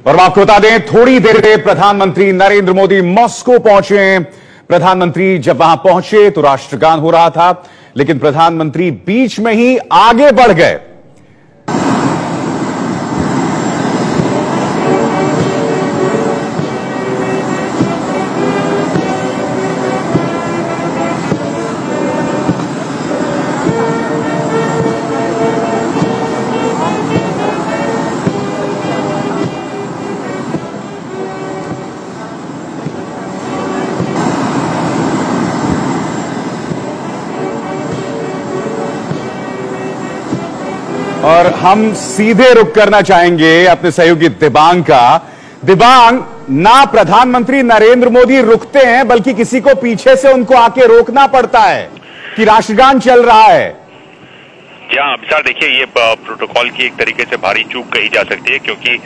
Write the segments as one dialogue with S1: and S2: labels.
S1: और आपको बता दें, थोड़ी देर में प्रधानमंत्री नरेंद्र मोदी मॉस्को पहुंचे हैं। प्रधानमंत्री जब वहां पहुंचे तो राष्ट्रगान हो रहा था, लेकिन प्रधानमंत्री बीच में ही आगे बढ़ गए। और हम सीधे रुख करना चाहेंगे अपने सहयोगी दिबांग का। दिबांग, ना प्रधानमंत्री नरेंद्र मोदी रुकते हैं, बल्कि किसी को पीछे से उनको आके रोकना पड़ता है कि राष्ट्रगान चल रहा है।
S2: जी हाँ विशाल, देखिए ये प्रोटोकॉल की एक तरीके से भारी चूक कही जा सकती है, क्योंकि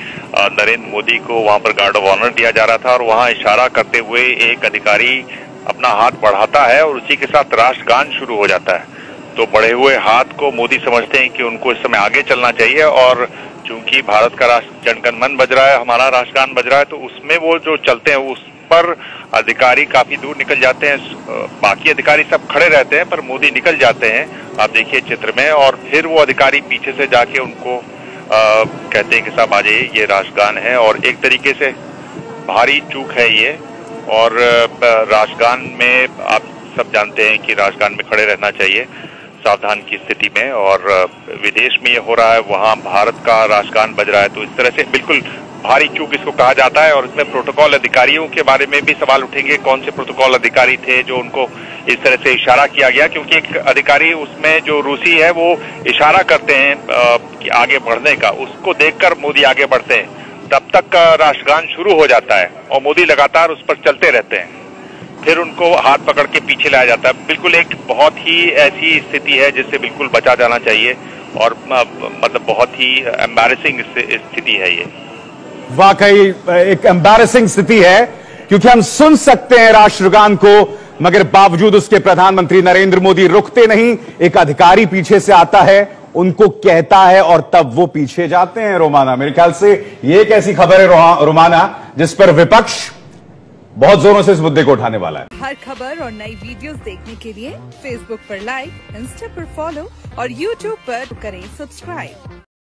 S2: नरेंद्र मोदी को वहां पर गार्ड ऑफ ऑनर दिया जा रहा था और वहां इशारा करते हुए एक अधिकारी अपना हाथ बढ़ाता है और उसी के साथ राष्ट्रगान शुरू हो जाता है। तो बढ़े हुए हाथ को मोदी समझते हैं कि उनको इस समय आगे चलना चाहिए, और चूंकि भारत का राष्ट्र जनगण मन बज रहा है, हमारा राष्ट्रगान बज रहा है, तो उसमें वो जो चलते हैं उस पर अधिकारी काफी दूर निकल जाते हैं। बाकी अधिकारी सब खड़े रहते हैं पर मोदी निकल जाते हैं, आप देखिए चित्र में, और फिर वो अधिकारी पीछे से जाके उनको कहते हैं कि साहब आ जाइए, ये राष्ट्रगान है। और एक तरीके से भारी चूक है ये। और राष्ट्रगान में आप सब जानते हैं कि राष्ट्रगान में खड़े रहना चाहिए सावधान की स्थिति में, और विदेश में ये हो रहा है, वहां भारत का राष्ट्रगान बज रहा है, तो इस तरह से बिल्कुल भारी चूक इसको कहा जाता है। और इसमें प्रोटोकॉल अधिकारियों के बारे में भी सवाल उठेंगे, कौन से प्रोटोकॉल अधिकारी थे जो उनको इस तरह से इशारा किया गया, क्योंकि एक अधिकारी उसमें जो रूसी है वो इशारा करते हैं कि आगे बढ़ने का, उसको देखकर मोदी आगे बढ़ते हैं, तब तक राष्ट्रगान शुरू हो जाता है और मोदी लगातार उस पर चलते रहते हैं। फिर उनको हाथ पकड़ के पीछे लाया जाता है। बिल्कुल एक बहुत ही ऐसी स्थिति है जिससे बिल्कुल बचा जाना चाहिए, और मतलब बहुत ही एम्बैरेसिंग स्थिति है ये।
S1: वाकई एक एम्बैरेसिंग स्थिति है, क्योंकि हम सुन सकते हैं राष्ट्रगान को, मगर बावजूद उसके प्रधानमंत्री नरेंद्र मोदी रुकते नहीं। एक अधिकारी पीछे से आता है, उनको कहता है, और तब वो पीछे जाते हैं। रोमाना, मेरे ख्याल से ये एक ऐसी खबर है रोमाना जिस पर विपक्ष बहुत जोरों से इस मुद्दे को उठाने वाला है।
S3: हर खबर और नई वीडियोस देखने के लिए फेसबुक पर लाइक, इंस्टा पर फॉलो और यूट्यूब पर करें सब्सक्राइब।